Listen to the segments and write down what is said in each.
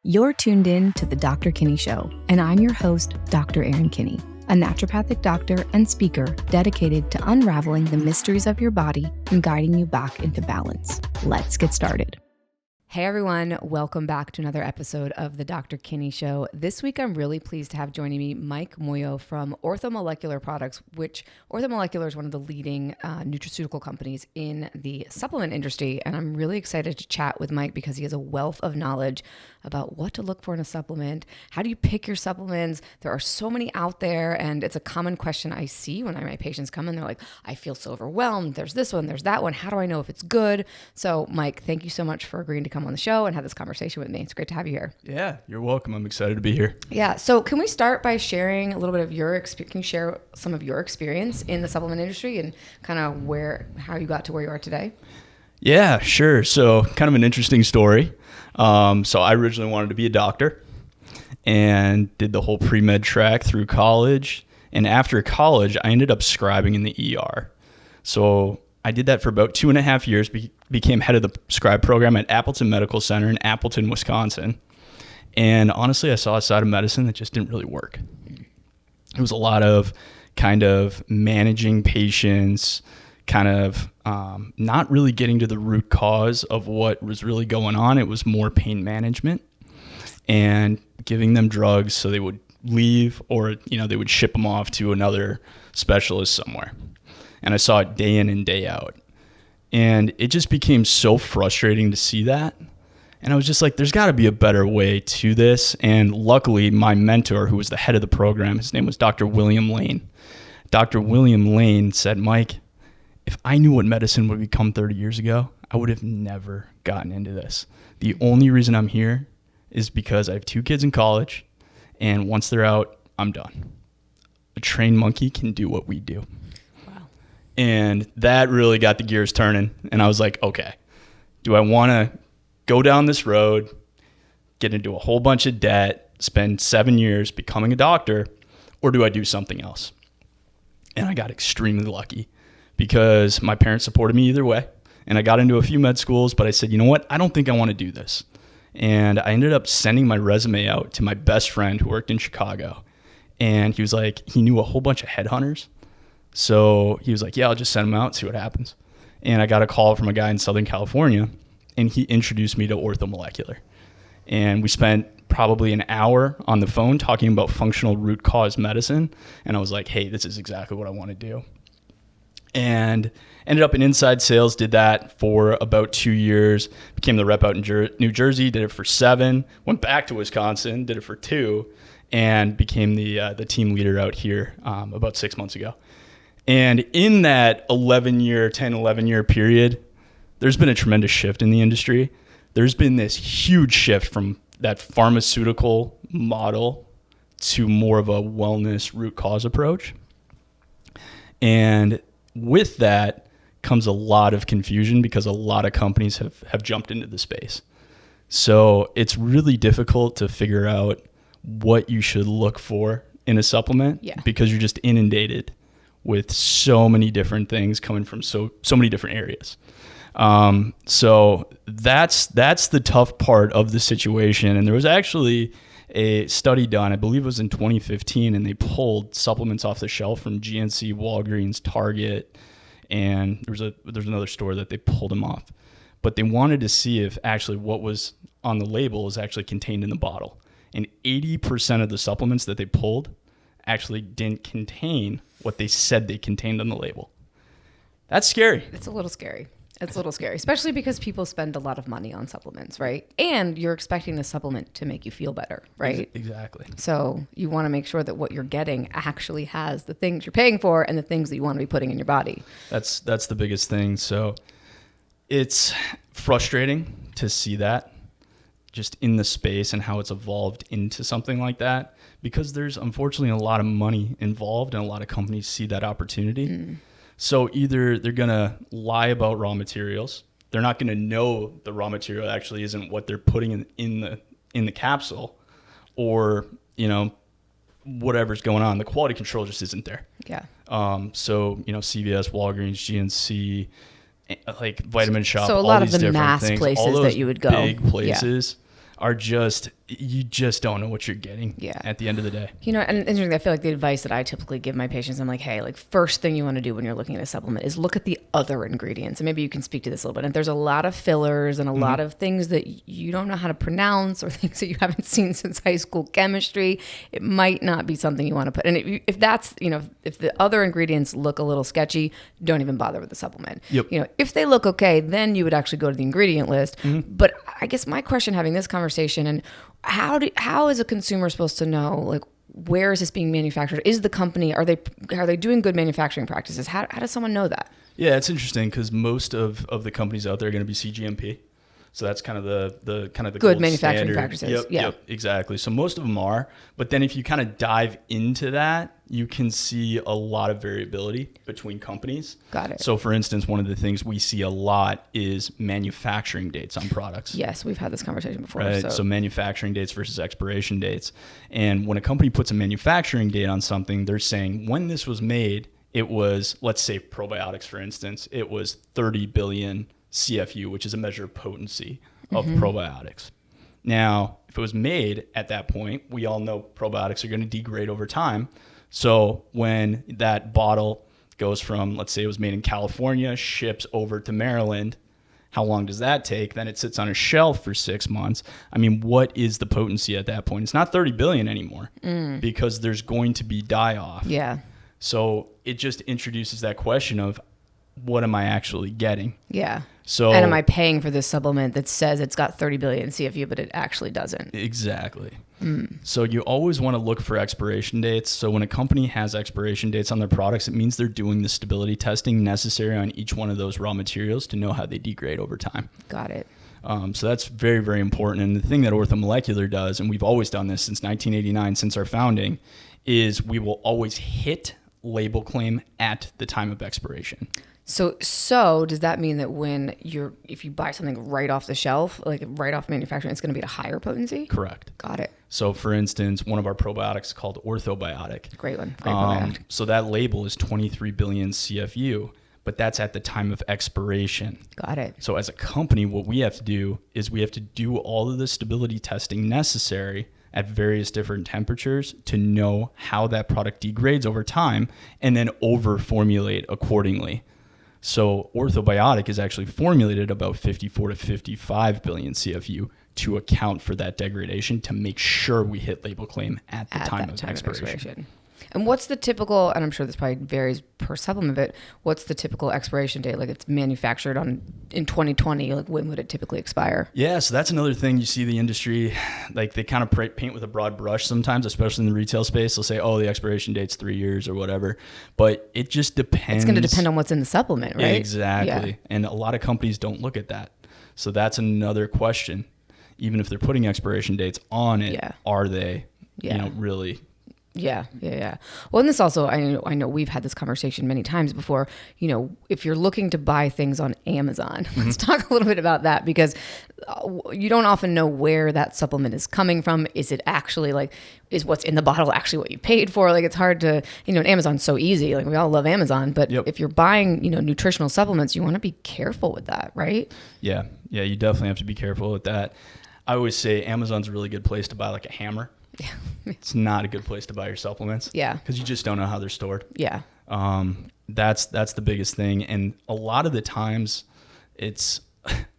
You're tuned in to the Dr. Kinney Show, and I'm your host, Dr. Erin Kinney, a naturopathic doctor and speaker dedicated to unraveling the mysteries of your body and guiding you back into balance. Let's get started. Hey everyone, welcome back to another episode of the Dr. Kinney Show. This week I'm really pleased to have joining me Mike Muoio from Ortho Molecular Products, which Ortho Molecular is one of the leading nutraceutical companies in the supplement industry. And I'm really excited to chat with Mike because he has a wealth of knowledge about what to look for in a supplement. How do you pick your supplements? There are so many out there, and it's a common question I see when my patients come in. They're like, I feel so overwhelmed. There's this one, there's that one. How do I know if it's good? So Mike, thank you so much for agreeing to come on the show and have this conversation with me. It's great to have you here. Yeah, you're welcome. I'm excited to be here. Yeah. So can we start by sharing a little bit of your experience? Can you share some of your experience in the supplement industry and kind of how you got to where you are today? Yeah, sure. So kind of an interesting story. So I originally wanted to be a doctor and did the whole pre-med track through college. And after college, I ended up scribing in the ER. So I did that for about 2.5 years, became head of the scribe program at Appleton Medical Center in Appleton, Wisconsin. And honestly, I saw a side of medicine that just didn't really work. It was a lot of kind of managing patients, kind of not really getting to the root cause of what was really going on. It was more pain management and giving them drugs so they would leave, or they would ship them off to another specialist somewhere. And I saw it day in and day out. And it just became so frustrating to see that. And I was just like, there's got to be a better way to this. And luckily, my mentor, who was the head of the program, his name was Dr. William Lane. Dr. William Lane said, Mike, if I knew what medicine would become 30 years ago, I would have never gotten into this. The only reason I'm here is because I have 2 kids in college, and once they're out, I'm done. A trained monkey can do what we do. Wow. And that really got the gears turning. And I was like, okay, do I want to go down this road, get into a whole bunch of debt, spend 7 years becoming a doctor, or do I do something else? And I got extremely lucky, because my parents supported me either way. And I got into a few med schools, but I said, you know what? I don't think I want to do this. And I ended up sending my resume out to my best friend who worked in Chicago. And he was like, he knew a whole bunch of headhunters. So he was like, yeah, I'll just send them out, see what happens. And I got a call from a guy in Southern California, and he introduced me to Ortho Molecular. And we spent probably an hour on the phone talking about functional root cause medicine. And I was like, hey, this is exactly what I want to do. And ended up in inside sales, did that for about 2 years, became the rep out in New Jersey, did it for 7, went back to Wisconsin, did it for 2, and became the team leader out here about 6 months ago. And in that 11 year period, there's been a tremendous shift in the industry. There's been this huge shift from that pharmaceutical model to more of a wellness root cause approach. And with that comes a lot of confusion, because a lot of companies have jumped into the space. So it's really difficult to figure out what you should look for in a supplement, because you're just inundated with so many different things coming from so many different areas. So that's the tough part of the situation. And there was actually a study done, I believe it was in 2015, and they pulled supplements off the shelf from GNC, Walgreens, Target, and there's another store that they pulled them off. But they wanted to see if actually what was on the label is actually contained in the bottle. And 80% of the supplements that they pulled actually didn't contain what they said they contained on the label. That's scary. It's a little scary. It's a little scary, especially because people spend a lot of money on supplements, right? And you're expecting the supplement to make you feel better, right? Exactly. So you want to make sure that what you're getting actually has the things you're paying for and the things that you want to be putting in your body. That's the biggest thing. So it's frustrating to see that just in the space and how it's evolved into something like that, because there's unfortunately a lot of money involved and a lot of companies see that opportunity. So either they're going to lie about raw materials, they're not going to know the raw material actually isn't what they're putting in the capsule, or, whatever's going on. The quality control just isn't there. Yeah. So, CVS, Walgreens, GNC, like Vitamin Shop, so a all lot of these the different mass things, places all those that you would go. big places are you just don't know what you're getting at the end of the day. You know, and interesting, I feel like the advice that I typically give my patients, I'm like, hey, like first thing you want to do when you're looking at a supplement is look at the other ingredients. And maybe you can speak to this a little bit. And there's a lot of fillers and a lot of things that you don't know how to pronounce or things that you haven't seen since high school chemistry. It might not be something you want to put. And if that's, you know, if the other ingredients look a little sketchy, don't even bother with the supplement. Yep. You know, if they look okay, then you would actually go to the ingredient list. But I guess my question having this conversation, and how is a consumer supposed to know, like, where is this being manufactured? Is the company, are they doing good manufacturing practices? How does someone know that? Yeah, it's interesting because most of the companies out there are going to be CGMP. So that's kind of the good manufacturing practices. Yep, exactly. So most of them are, but then if you kind of dive into that, you can see a lot of variability between companies. Got it. So for instance, one of the things we see a lot is manufacturing dates on products. Yes, we've had this conversation before. Right? So manufacturing dates versus expiration dates. And when a company puts a manufacturing date on something, they're saying when this was made, it was, let's say probiotics, for instance, it was 30 billion CFU, which is a measure of potency of probiotics. Now, if it was made at that point, we all know probiotics are going to degrade over time. So when that bottle goes from, let's say it was made in California, ships over to Maryland, how long does that take? Then it sits on a shelf for 6 months. I mean, what is the potency at that point? It's not 30 billion anymore because there's going to be die-off. Yeah. So it just introduces that question of, what am I actually getting? Yeah. So, and am I paying for this supplement that says it's got 30 billion CFU, but it actually doesn't? Exactly. So you always want to look for expiration dates. So when a company has expiration dates on their products, it means they're doing the stability testing necessary on each one of those raw materials to know how they degrade over time. Got it. So that's very, very important. And the thing that Ortho Molecular does, and we've always done this since 1989, since our founding, is we will always hit label claim at the time of expiration. So does that mean that if you buy something right off the shelf, like right off manufacturing, it's going to be at a higher potency? Correct. Got it. So for instance, one of our probiotics is called Orthobiotic. Great one. Great probiotic. So that label is 23 billion CFU, but that's at the time of expiration. Got it. So as a company, what we have to do is we have to do all of the stability testing necessary at various different temperatures to know how that product degrades over time and then over formulate accordingly. So Orthobiotic is actually formulated about 54 to 55 billion CFU to account for that degradation to make sure we hit label claim at the time of expiration. And what's the typical, and I'm sure this probably varies per supplement, but what's the typical expiration date? Like it's manufactured in 2020, like when would it typically expire? Yeah, so that's another thing you see the industry, like they kind of paint with a broad brush sometimes, especially in the retail space. They'll say, oh, the expiration date's 3 years or whatever, but it just depends. It's going to depend on what's in the supplement, right? Exactly. Yeah. And a lot of companies don't look at that. So that's another question. Even if they're putting expiration dates on it, are they, really... Yeah. Well, and this also, I know we've had this conversation many times before, if you're looking to buy things on Amazon, let's talk a little bit about that because you don't often know where that supplement is coming from. Is it actually is what's in the bottle actually what you paid for? Like it's hard to, and Amazon's so easy. Like we all love Amazon, but if you're buying, nutritional supplements, you want to be careful with that, right? Yeah, you definitely have to be careful with that. I always say Amazon's a really good place to buy like a hammer. Yeah. It's not a good place to buy your supplements. Yeah. Because you just don't know how they're stored. Yeah. That's the biggest thing. And a lot of the times it's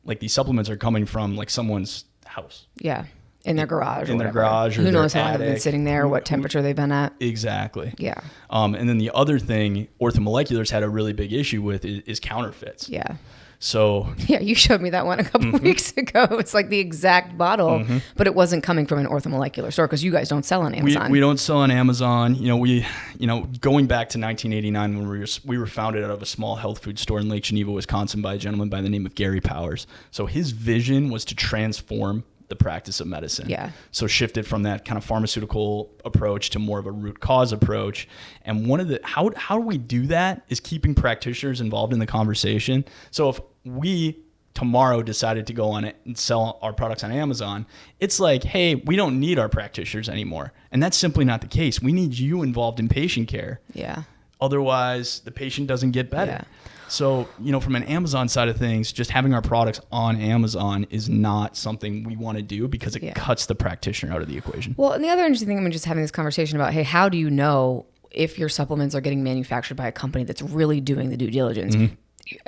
like these supplements are coming from like someone's house. Yeah. In their garage. In their garage or who knows how long they've been sitting there, what temperature they've been at. Exactly. Yeah. And then the other thing Ortho Molecular's had a really big issue with is counterfeits. Yeah. So yeah, you showed me that one a couple weeks ago. It's like the exact bottle, but it wasn't coming from an Ortho Molecular store because you guys don't sell on Amazon. We don't sell on Amazon. Going back to 1989 when we were founded out of a small health food store in Lake Geneva, Wisconsin by a gentleman by the name of Gary Powers. So his vision was to transform the practice of medicine. Yeah. So shifted from that kind of pharmaceutical approach to more of a root cause approach. And one of the how do we do that is keeping practitioners involved in the conversation. So if we tomorrow decided to go on it and sell our products on Amazon, it's like, hey, we don't need our practitioners anymore. And that's simply not the case. We need you involved in patient care. Yeah. Otherwise, the patient doesn't get better. Yeah. So, from an Amazon side of things, just having our products on Amazon is not something we want to do because it cuts the practitioner out of the equation. Well, and the other interesting thing, I'm just having this conversation about, hey, how do you know if your supplements are getting manufactured by a company that's really doing the due diligence?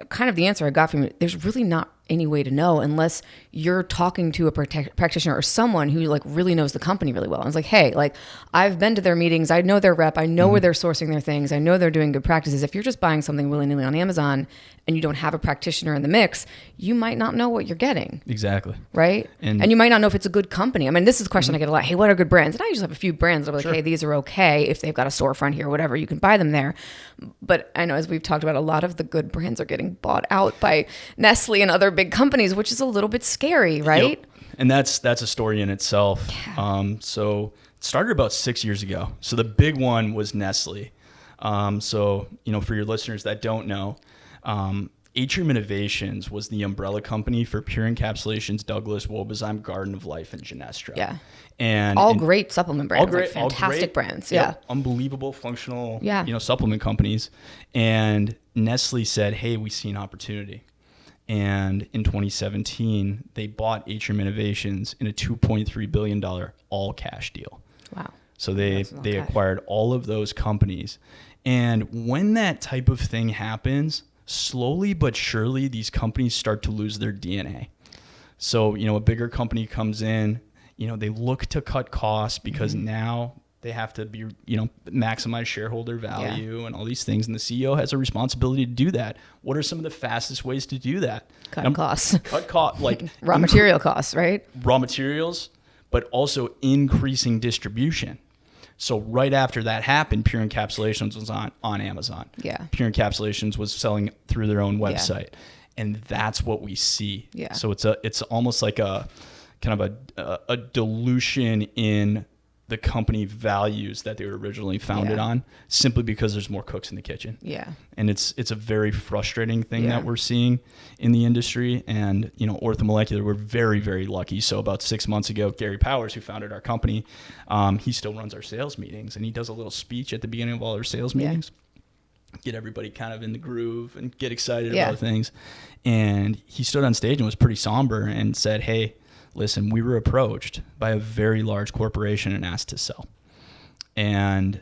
Kind of the answer I got from you, there's really not any way to know unless you're talking to a practitioner or someone who like really knows the company really well. And it's like, hey, like I've been to their meetings. I know their rep. I know where they're sourcing their things. I know they're doing good practices. If you're just buying something willy-nilly on Amazon and you don't have a practitioner in the mix, you might not know what you're getting. Exactly. Right? And you might not know if it's a good company. I mean, this is a question I get a lot. Hey, what are good brands? And I usually have a few brands that are like, hey, these are okay. If they've got a storefront here or whatever, you can buy them there. But I know, as we've talked about, a lot of the good brands are getting bought out by Nestle and other big companies, which is a little bit scary, right? Yep. And that's a story in itself. Yeah. So it started about 6 years ago. So the big one was Nestle. So, for your listeners that don't know, Atrium Innovations was the umbrella company for Pure Encapsulations, Douglas, Wobezyme, Garden of Life, and Genestra. Yeah. And all great supplement brands, all great, fantastic brands. Yep, yeah. Unbelievable functional, supplement companies. And Nestle said, hey, we see an opportunity. And in 2017, they bought Atrium Innovations in a $2.3 billion all cash deal. Wow. So they acquired all of those companies. And when that type of thing happens, slowly but surely, these companies start to lose their DNA. So, a bigger company comes in, they look to cut costs because now they have to be, maximize shareholder value and all these things. And the CEO has a responsibility to do that. What are some of the fastest ways to do that? Cut costs. Cut costs, like raw material costs, right? Raw materials, but also increasing distribution. So right after that happened, Pure Encapsulations was on Amazon. Yeah. Pure Encapsulations was selling through their own website. Yeah. And that's what we see. Yeah. So it's almost like a kind of a dilution in the company values that they were originally founded on, simply because there's more cooks in the kitchen. Yeah. And it's a very frustrating thing that we're seeing in the industry. And, Ortho Molecular, we're very, very lucky. So about 6 months ago, Gary Powers, who founded our company, he still runs our sales meetings, and he does a little speech at the beginning of all our sales meetings. Get everybody kind of in the groove and get excited about things. And he stood on stage and was pretty somber and said, hey, listen, we were approached by a very large corporation and asked to sell. And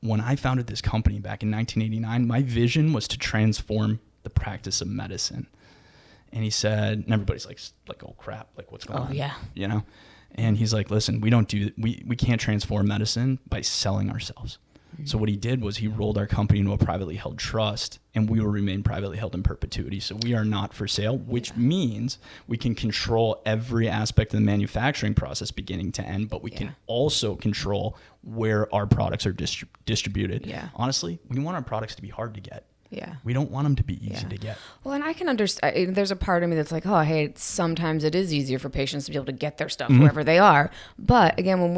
when I founded this company back in 1989, my vision was to transform the practice of medicine. And he said, and everybody's like, oh crap, like what's going on? Yeah. And he's like, listen, we can't transform medicine by selling ourselves. So what he did was he rolled our company into a privately held trust, and we will remain privately held in perpetuity. So we are not for sale, which means we can control every aspect of the manufacturing process beginning to end, but we can also control where our products are distributed. Yeah. Honestly, we want our products to be hard to get. Yeah. We don't want them to be easy to get. Well, and I can understand, there's a part of me that's like, oh, hey, sometimes it is easier for patients to be able to get their stuff wherever they are. But again,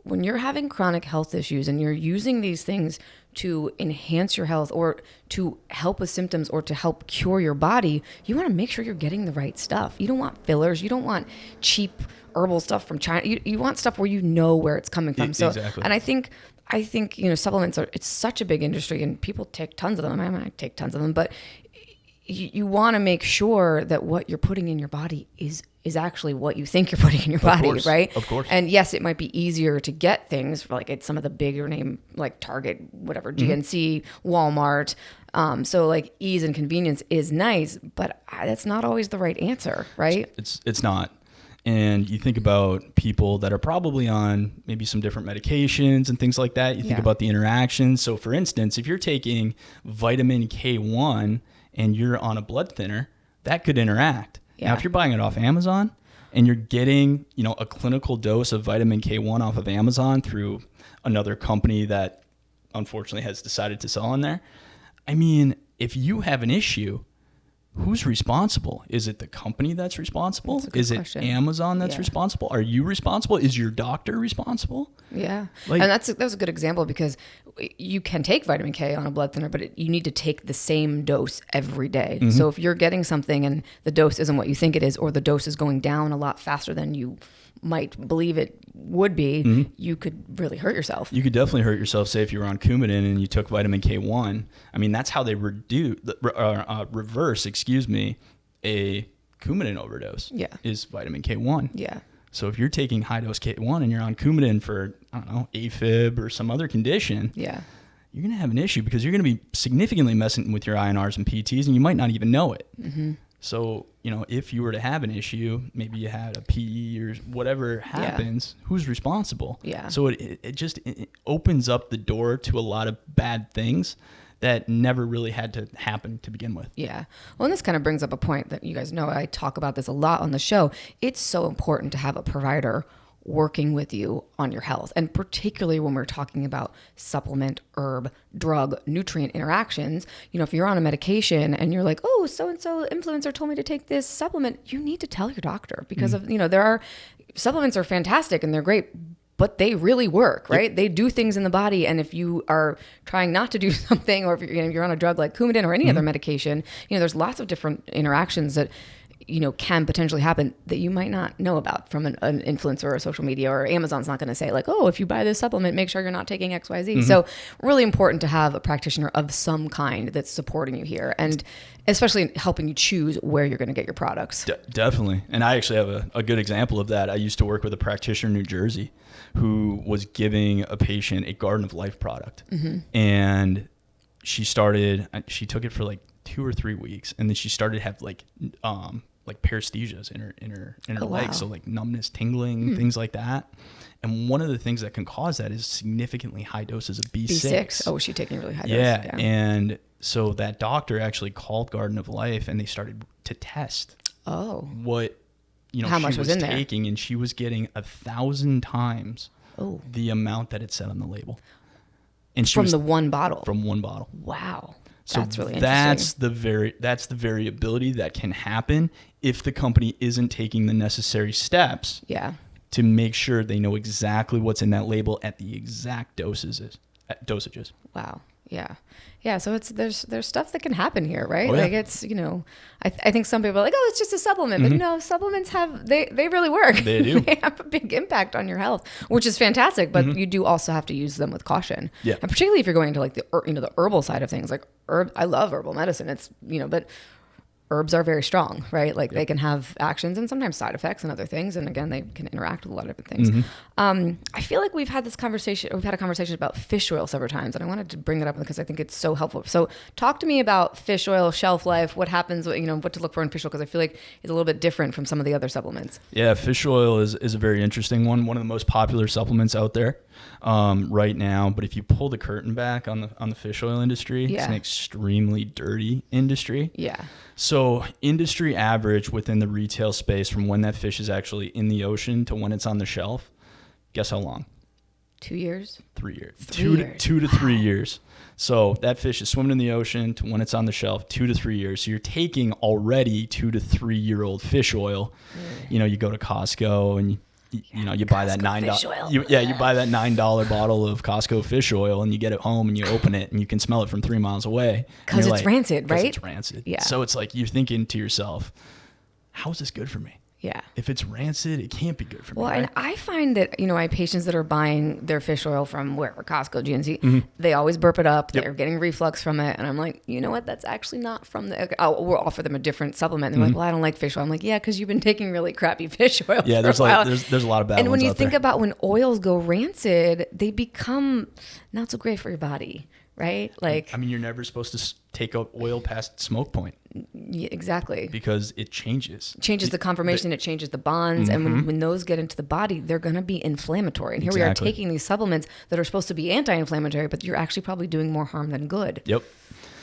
when you're having chronic health issues and you're using these things to enhance your health or to help with symptoms or to help cure your body, you want to make sure you're getting the right stuff. You don't want fillers. You don't want cheap herbal stuff from China. You want stuff where you know where it's coming from. So, exactly. And I think supplements it's such a big industry and people take tons of them. I mean, I take tons of them, but you want to make sure that what you're putting in your body is actually what you think you're putting in your body, right? Of course. And yes, it might be easier to get things like at some of the bigger name like Target, whatever, GNC, Walmart. So like ease and convenience is nice, but that's not always the right answer, right? It's not. And you think about people that are probably on maybe some different medications and things like that. You think about the interactions. So for instance, if you're taking vitamin K1 and you're on a blood thinner, that could interact. Now, if you're buying it off Amazon and you're getting, a clinical dose of vitamin K1 off of Amazon through another company that unfortunately has decided to sell on there, I mean, if you have an issue, who's responsible? Is it the company that's responsible? Is it Amazon that's responsible? Are you responsible? Is your doctor responsible? Yeah. And that's a good example because you can take vitamin K on a blood thinner, but you need to take the same dose every day. Mm-hmm. So if you're getting something and the dose isn't what you think it is, or the dose is going down a lot faster than you might believe it would be, you could really hurt yourself. You could definitely hurt yourself. Say if you were on Coumadin and you took vitamin K1. I mean, that's how they reverse, a Coumadin overdose. Yeah. Is vitamin K1. Yeah. So if you're taking high dose K1 and you're on Coumadin for, I don't know, AFib or some other condition, Yeah. you're going to have an issue because you're going to be significantly messing with your INRs and PTs, and you might not even know it. So, if you were to have an issue, maybe you had a PE or whatever happens, who's responsible? Yeah. So it just opens up the door to a lot of bad things that never really had to happen to begin with. Yeah. Well, and this kind of brings up a point that you guys know I talk about this a lot on the show. It's so important to have a provider working with you on your health. And particularly when we're talking about supplement, herb, drug, nutrient interactions, if you're on a medication and you're like, oh, so-and-so influencer told me to take this supplement, you need to tell your doctor because of, supplements are fantastic and they're great, but they really work, right? Yep. They do things in the body. And if you are trying not to do something, or if you're on a drug like Coumadin or any other medication, there's lots of different interactions that can potentially happen that you might not know about from an influencer or social media, or Amazon's not going to say like, oh, if you buy this supplement, make sure you're not taking XYZ. So really important to have a practitioner of some kind that's supporting you here, and especially helping you choose where you're going to get your products. Definitely. And I actually have a good example of that. I used to work with a practitioner in New Jersey who was giving a patient a Garden of Life product. And she took it for like 2 or 3 weeks, and then she started to have like paresthesias in her legs, so like numbness, tingling, things like that. And one of the things that can cause that is significantly high doses of B6. Oh, was she taking really high doses? Yeah, and so that doctor actually called Garden of Life, and they started to test what how much was in there, taking, and she was getting 1,000 times the amount that it said on the label. And from one bottle. From one bottle. Wow. So that's really interesting. That's the variability that can happen if the company isn't taking the necessary steps to make sure they know exactly what's in that label at the exact dosages. Wow. Yeah. Yeah. So there's stuff that can happen here, right? Oh, yeah. Like it's, I think some people are like, oh, it's just a supplement, but no, supplements they really work. They do. They have a big impact on your health, which is fantastic, but you do also have to use them with caution. Yeah. And particularly if you're going to like the herbal side of things, like I love herbal medicine. It's, but herbs are very strong, right? Like they can have actions and sometimes side effects and other things. And again, they can interact with a lot of different things. I feel like we've had a conversation about fish oil several times, and I wanted to bring that up because I think it's so helpful. So talk to me about fish oil, shelf life, what happens, what to look for in fish oil, because I feel like it's a little bit different from some of the other supplements. Yeah, fish oil is a very interesting one of the most popular supplements out there right now. But if you pull the curtain back on the fish oil industry, it's an extremely dirty industry. Yeah. So industry average within the retail space from when that fish is actually in the ocean to when it's on the shelf, guess how long? 2 years? 3 years. 3 years. 2 to 3 years. So that fish is swimming in the ocean to when it's on the shelf, 2 to 3 years. So you're taking already 2 to 3 year old fish oil. You go to Costco and you buy that $9. You buy that $9 bottle of Costco fish oil, and you get it home and you open it and you can smell it from 3 miles away. Because it's rancid, right? It's rancid. Yeah. So it's like you're thinking to yourself, how is this good for me? Yeah. If it's rancid, it can't be good for me. Well, right? And I find that, I have patients that are buying their fish oil from wherever, Costco, GNC, they always burp it up. They're getting reflux from it. And I'm like, you know what? That's actually not from we'll offer them a different supplement. And they're like, well, I don't like fish oil. I'm like, yeah, because you've been taking really crappy fish oil. Yeah, there's a lot of bad ones. And when you think about when oils go rancid, they become not so great for your body. Right? Like, you're never supposed to take out oil past smoke point. Yeah, exactly. Because it changes. It changes the conformation, it changes the bonds. And when those get into the body, they're going to be inflammatory. And here we are taking these supplements that are supposed to be anti-inflammatory, but you're actually probably doing more harm than good. Yep.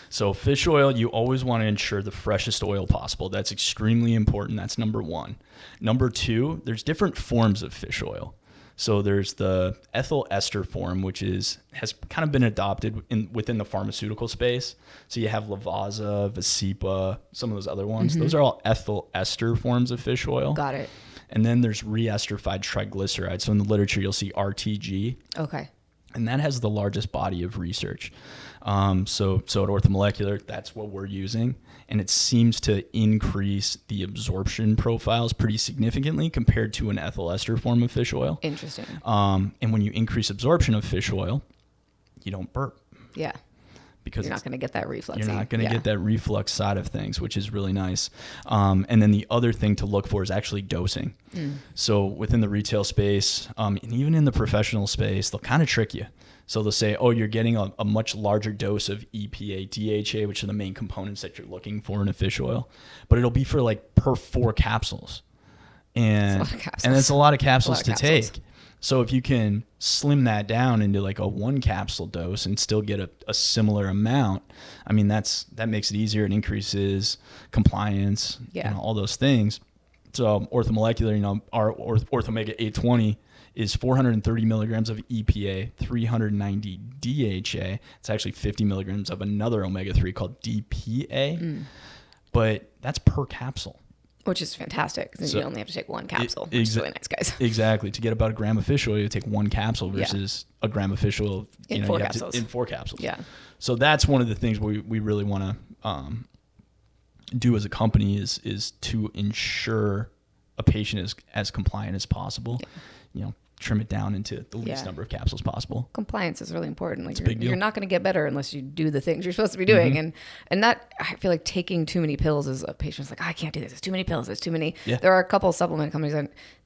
So fish oil, you always want to ensure the freshest oil possible. That's extremely important. That's number one. Number two, there's different forms of fish oil. So there's the ethyl ester form, which has kind of been adopted within the pharmaceutical space. So you have Lavazza, Vasipa, some of those other ones. Those are all ethyl ester forms of fish oil. Got it. And then there's reesterified triglycerides. So in the literature, you'll see RTG. Okay. And that has the largest body of research. So at Ortho Molecular, that's what we're using. And it seems to increase the absorption profiles pretty significantly compared to an ethyl ester form of fish oil. Interesting. And when you increase absorption of fish oil, you don't burp. Yeah. Because you're not going to get that reflux. You're not going to get that reflux side of things, which is really nice. And then the other thing to look for is actually dosing. So within the retail space, and even in the professional space, they'll kind of trick you. So they'll say, oh, you're getting a much larger dose of EPA, DHA, which are the main components that you're looking for in a fish oil. But it'll be for like per 4 capsules. And it's a lot of capsules to take. So if you can slim that down into like a 1 capsule dose and still get a similar amount, I mean, that makes it easier. It increases compliance, all those things. So Ortho Molecular, our Ortho Omega 820 is 430 milligrams of EPA, 390 DHA. It's actually 50 milligrams of another omega-3 called DPA, but that's per capsule. Which is fantastic, because you only have to take 1 capsule, which is really nice, guys. Exactly. To get about a gram of fish oil, you take 1 capsule versus a gram of fish oil in 4 capsules. In 4 capsules. Yeah. So that's one of the things we really want to do as a company is to ensure a patient is as compliant as possible. Yeah. Trim it down into the least number of capsules possible. Compliance is really important. Like big deal. You're not going to get better unless you do the things you're supposed to be doing. And that, I feel like taking too many pills is a patient's like, I can't do this. It's too many pills. It's too many. Yeah. There are a couple of supplement companies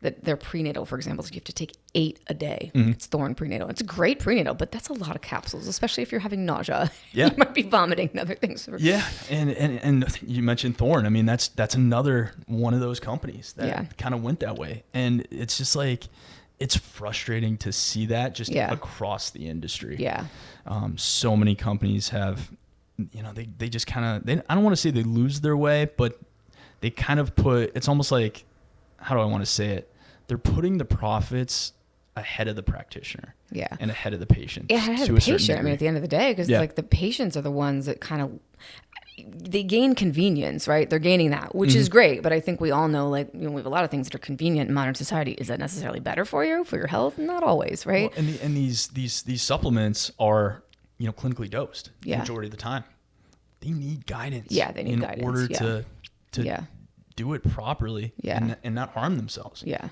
that they're prenatal, for example. So you have to take 8 a day. It's Thorne prenatal. It's a great prenatal, but that's a lot of capsules, especially if you're having nausea. Yeah. You might be vomiting and other things. Yeah. And you mentioned Thorne. I mean, that's another one of those companies that kind of went that way. And it's just like, it's frustrating to see that just across the industry. Yeah. So many companies have, they just kind of, I don't want to say they lose their way, but they kind of it's almost like, how do I want to say it? They're putting the profits ahead of the practitioner. Yeah. And ahead of the patient. Yeah, ahead of the patient. I mean, at the end of the day, because like the patients are the ones that kind of, they gain convenience, right? They're gaining that, which is great. But I think we all know, like, we have a lot of things that are convenient in modern society. Is that necessarily better for you, for your health? Not always, right? Well, and these supplements are, clinically dosed the majority of the time. They need guidance. Yeah, they need guidance in order to do it properly and not harm themselves. Yeah.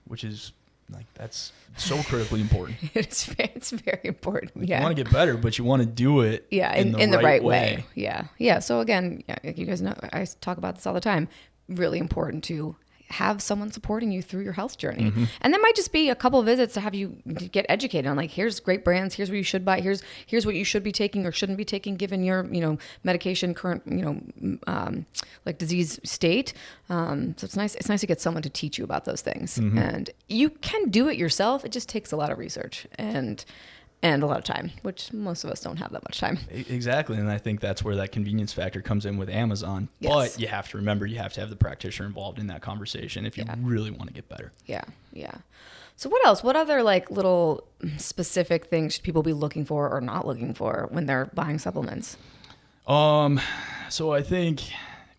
Which is like, that's so critically important. It's very important. Like, you want to get better, but you want to do it in the right way. Yeah. Yeah. So again, you guys know, I talk about this all the time. Really important to have someone supporting you through your health journey. And that might just be a couple of visits to have you get educated on, like, here's great brands, here's what you should buy, here's what you should be taking or shouldn't be taking given your, medication current, like disease state. So it's nice to get someone to teach you about those things. And you can do it yourself. It just takes a lot of research and a lot of time, which most of us don't have that much time. Exactly. And I think that's where that convenience factor comes in with Amazon. Yes. But you have to remember, you have to have the practitioner involved in that conversation if you really want to get better. Yeah. Yeah. So what else? What other like little specific things should people be looking for or not looking for when they're buying supplements? So I think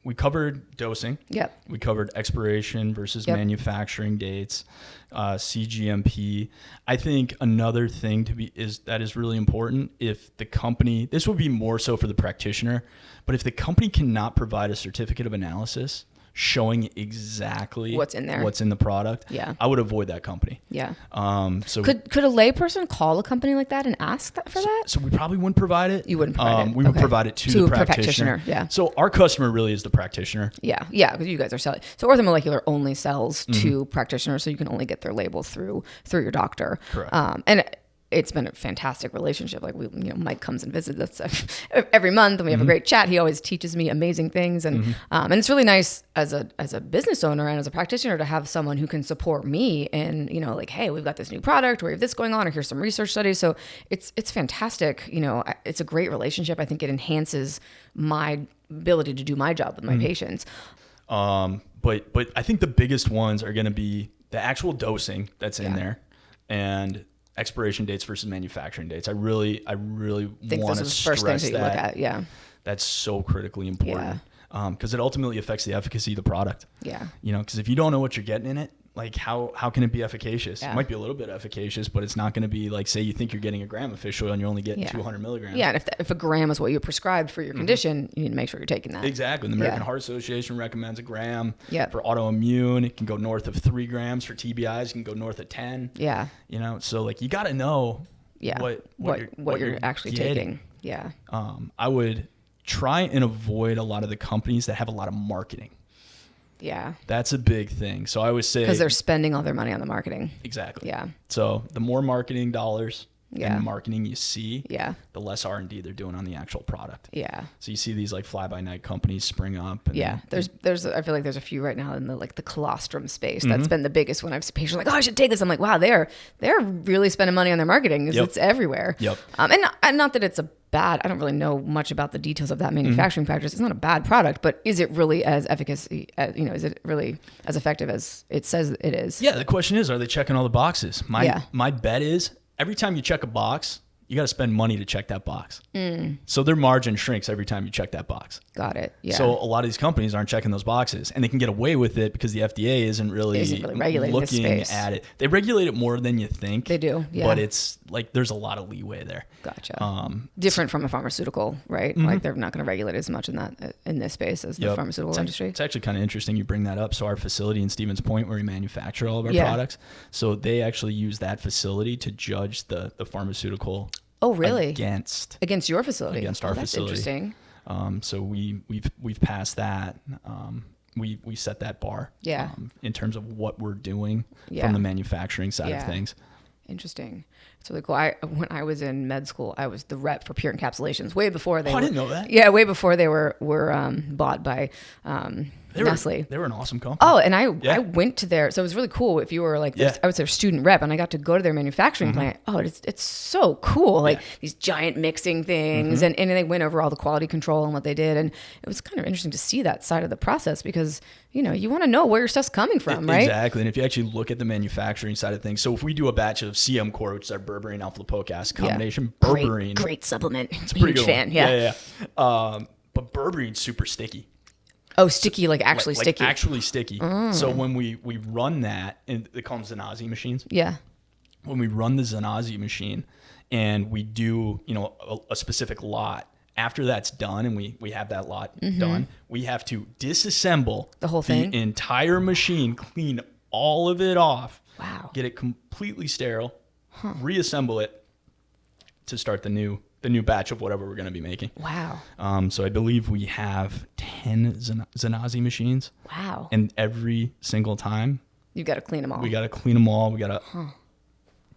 we covered dosing. Yep. We covered expiration versus manufacturing dates, CGMP. I think another thing that is really important, if the company, this would be more so for the practitioner, but if the company cannot provide a certificate of analysis showing exactly what's in the product, I would avoid that company. Yeah. So could a layperson call a company like that and ask for that? So we probably wouldn't provide it. You wouldn't provide it. We would provide it to the practitioner. Yeah. So our customer really is the practitioner. Yeah. Yeah. Because you guys are selling. So Ortho Molecular only sells to practitioners, so you can only get their label through your doctor. Correct. And it's been a fantastic relationship. Like Mike comes and visits us every month, and we have a great chat. He always teaches me amazing things, and it's really nice as a business owner and as a practitioner to have someone who can support me. And like, hey, we've got this new product, or we have this going on, or here's some research studies. So it's fantastic. It's a great relationship. I think it enhances my ability to do my job with my patients. But I think the biggest ones are going to be the actual dosing that's in there, and expiration dates versus manufacturing dates. I really want to stress that. You look at. Yeah. That's so critically important. Because it ultimately affects the efficacy of the product. Yeah. Because if you don't know what you're getting in it, like how can it be efficacious? Yeah. It might be a little bit efficacious, but it's not going to be like, say you think you're getting a gram of fish oil and you're only getting 200 milligrams. Yeah, and if a gram is what you prescribed for your condition, you need to make sure you're taking that. Exactly. The American Heart Association recommends a gram Yep. for autoimmune. It can go north of 3 grams for TBIs. It can go north of 10. Yeah. You know, so like you got to know what you're actually getting. taking. Yeah. I would try and avoid a lot of the companies that have a lot of marketing. Yeah. That's a big thing. So I always say, because they're spending all their money on the marketing. Exactly. Yeah. So the more marketing dollars and marketing you see, the less R&D they're doing on the actual product. Yeah. So you see these like fly-by-night companies spring up. And there's I feel like there's a few right now in the like the colostrum space. That's been the biggest one. I've seen patients like, oh, I should take this. I'm like, wow, they're really spending money on their marketing because it's everywhere. Yep. And not that it's a bad. I don't really know much about the details of that manufacturing practice. It's not a bad product, but is it really as efficacy? Is it really as effective as it says it is? Yeah. The question is, are they checking all the boxes? My bet is every time you check a box, you got to spend money to check that box. So their margin shrinks every time you check that box. Got it. Yeah. So a lot of these companies aren't checking those boxes, and they can get away with it because the FDA isn't really regulating looking this space. at it. They regulate it more than you think. They do. Yeah. But it's like there's a lot of leeway there. Gotcha. Different from a pharmaceutical, right? Like they're not going to regulate as much in this space as the pharmaceutical industry. It's actually kind of interesting you bring that up. So our facility in Stevens Point, where we manufacture all of our products, so they actually use that facility to judge the pharmaceutical. Oh, really? Against your facility? Against our that's facility. Interesting. So we've passed that. We set that bar. Yeah. In terms of what we're doing from the manufacturing side of things. Interesting. It's really cool. When I was in med school, I was the rep for pure encapsulations way before they. I didn't know that. Yeah, way before they were bought by Nestle. They were an awesome company. Oh, and I went to their, so it was really cool if you were like, I was their student rep, and I got to go to their manufacturing plant. Oh, it's so cool. Like these giant mixing things, and they went over all the quality control and what they did. And it was kind of interesting to see that side of the process because, you want to know where your stuff's coming from, right? Exactly. And if you actually look at the manufacturing side of things, so if we do a batch of CM Core, which is our berberine alpha lipoic acid combination, berberine. Great supplement. It's a pretty Huge good fan. One. Yeah. But berberine's super sticky. Oh, sticky, like actually sticky. Actually sticky. So when we run that, and they call them Zanazi machines. Yeah. When we run the Zanazi machine and we do, a specific lot, after that's done and we have that lot done, we have to disassemble the whole thing, the entire machine, clean all of it off. Wow. Get it completely sterile, reassemble it to start the new batch of whatever we're going to be making. Wow. So I believe we have 10 Zanazi machines. Wow. And every single time, you got to clean them all. We got to clean them all. We got to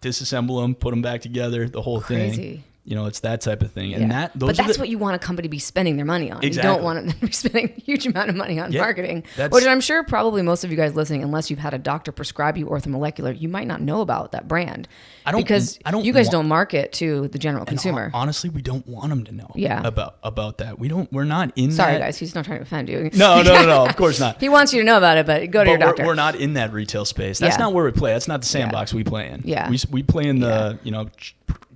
disassemble them, put them back together, the whole thing. It's that type of thing. And but that's what you want a company to be spending their money on. Exactly. You don't want them to be spending a huge amount of money on marketing, which I'm sure probably most of you guys listening, unless you've had a doctor prescribe you Ortho Molecular, you might not know about that brand. Because you guys don't market to the general consumer. Honestly, we don't want them to know about that. We're not in Sorry, that. guys, he's not trying to offend you. No, of course not. He wants you to know about it, but go to your doctor. We're not in that retail space. That's not where we play. That's not the sandbox we play in. Yeah. We play in the,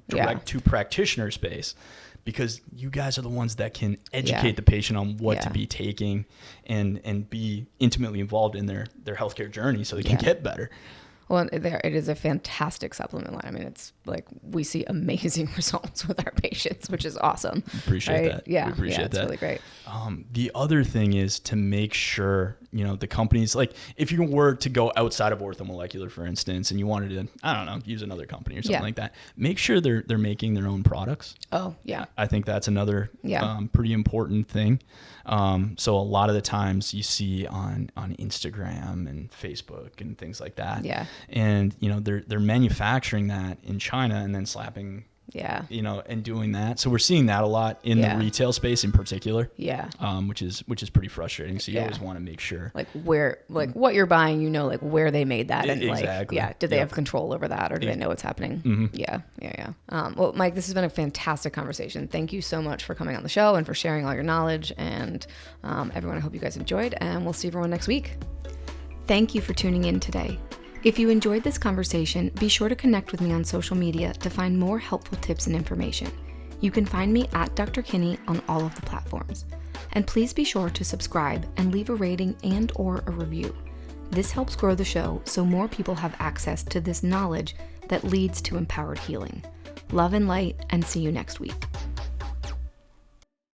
direct to practitioner space, because you guys are the ones that can educate the patient on what to be taking and be intimately involved in their healthcare journey so they can get better. Well, it is a fantastic supplement line. I mean, it's like we see amazing results with our patients, which is awesome. Appreciate that. Yeah, we appreciate that. It's really great. The other thing is to make sure, the companies, like if you were to go outside of Ortho Molecular, for instance, and you wanted to, I don't know, use another company or something like that, make sure they're making their own products. Oh, yeah. I think that's another pretty important thing. So a lot of the times you see on Instagram and Facebook and things like that. Yeah. And, they're manufacturing that in China and then slapping, and doing that. So we're seeing that a lot in the retail space in particular. Yeah. Which is pretty frustrating. So you always want to make sure. Like what you're buying, like where they made that. And exactly. Did they have control over that, or do they know what's happening? Mm-hmm. Yeah. Well, Mike, this has been a fantastic conversation. Thank you so much for coming on the show and for sharing all your knowledge. And everyone, I hope you guys enjoyed, and we'll see everyone next week. Thank you for tuning in today. If you enjoyed this conversation, be sure to connect with me on social media to find more helpful tips and information. You can find me at Dr. Kinney on all of the platforms. And please be sure to subscribe and leave a rating and/or a review. This helps grow the show so more people have access to this knowledge that leads to empowered healing. Love and light, and see you next week.